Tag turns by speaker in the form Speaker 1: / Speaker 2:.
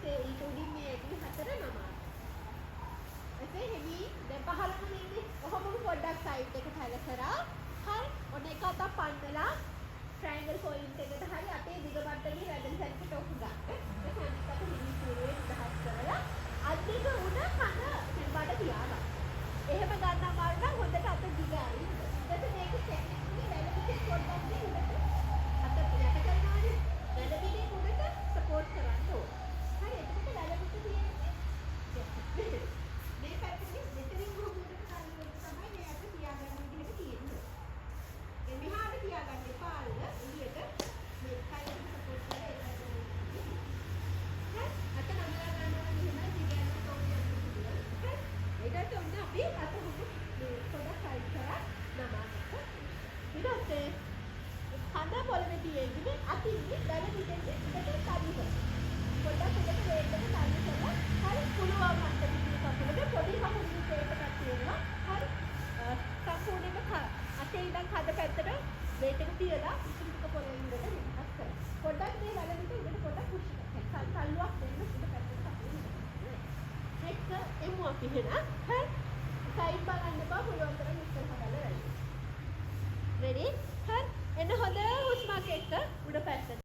Speaker 1: පස්සේ ඊට උඩින් මේ ඇඟිලි හතර නමනවා. එසේ හිමි දැන් පහළම ඉන්නේ. කොහොමද පොඩ්ඩක් සයිඩ් එකට හැල කරා. හරි. ඔන්න එක අතක් පන්නලා ට්‍රයැන්ගල් පොයින්ට් එකට හරි අපේ දිග බට්ටගේ වැදෙන සැරේට ඔක් ගන්න. ඒක අනිත් අත හිමි පුරේ නිදහස් කරලා අත් දෙක උඩ කන දැන් බඩ තියාගන්න. එහෙම ගන්න අමාරු නම් හොඳට අත දිග අරින්න. ඊට මේක ටෙක්නික්ලි වැලපිටේ පොඩ්ඩක් මේ උඩට අත යට කරනවානේ. වැලපිටේ උඩට සපෝට් කරන්න ඕන. හරි. එතකොට වැලපිට තියෙන්නේ මේ පැත්තේ මෙතනින් උඩට කරගෙන තමයි මේ අත තියාගන්න විදිහට තියෙන්නේ. ඒ මෙහාට තියාගන්න එපා අල්ල එළියට මේ කයින් සපෝට් කරලා ඒක හරි. අත නමලා ගන්නවා මෙහෙමයි දිගට ඕනේ පුළුවන්. හරි. ඊට ඔන්න අපි අත හුදු මේ පොඩක් සයිඩ් කරා නමාගත්ත. ඊට පස්සේ කඳ පොළවේ තියෙන්නේ අතින්නේ දැල පිටෙන්නේ ඉතට සාදිව. පොඩක් උඩට වේගකට සාදි කරලා හරි පුළුවන් මට්ටමේ කකුලට පොඩි කකුලකින් ඒකටක් තියෙනවා. හරි. සම්පූර්ණයෙන්ම අතේ ඉඳන් හද පැත්තට වේට් එක තියලා ඉතින් ටික පොළවේ ඉඳලා විකාශ කරා. පොඩක් මේ වැලෙන්ට ඉඳලා පොඩක් පුෂ් කරා. තල්ලුවක් දෙන්න ඉඳ පැත්තට කකුල. එක්ක එමු අපි එහෙනම්. හරි. සයිඩ් බලන්න බා පුළුවන් තරම් ඉස්සර හදලා රෙඩි. රෙඩි? හරි. එන්න හොඳ හුස්මක් එක්ක උඩ පැත්තට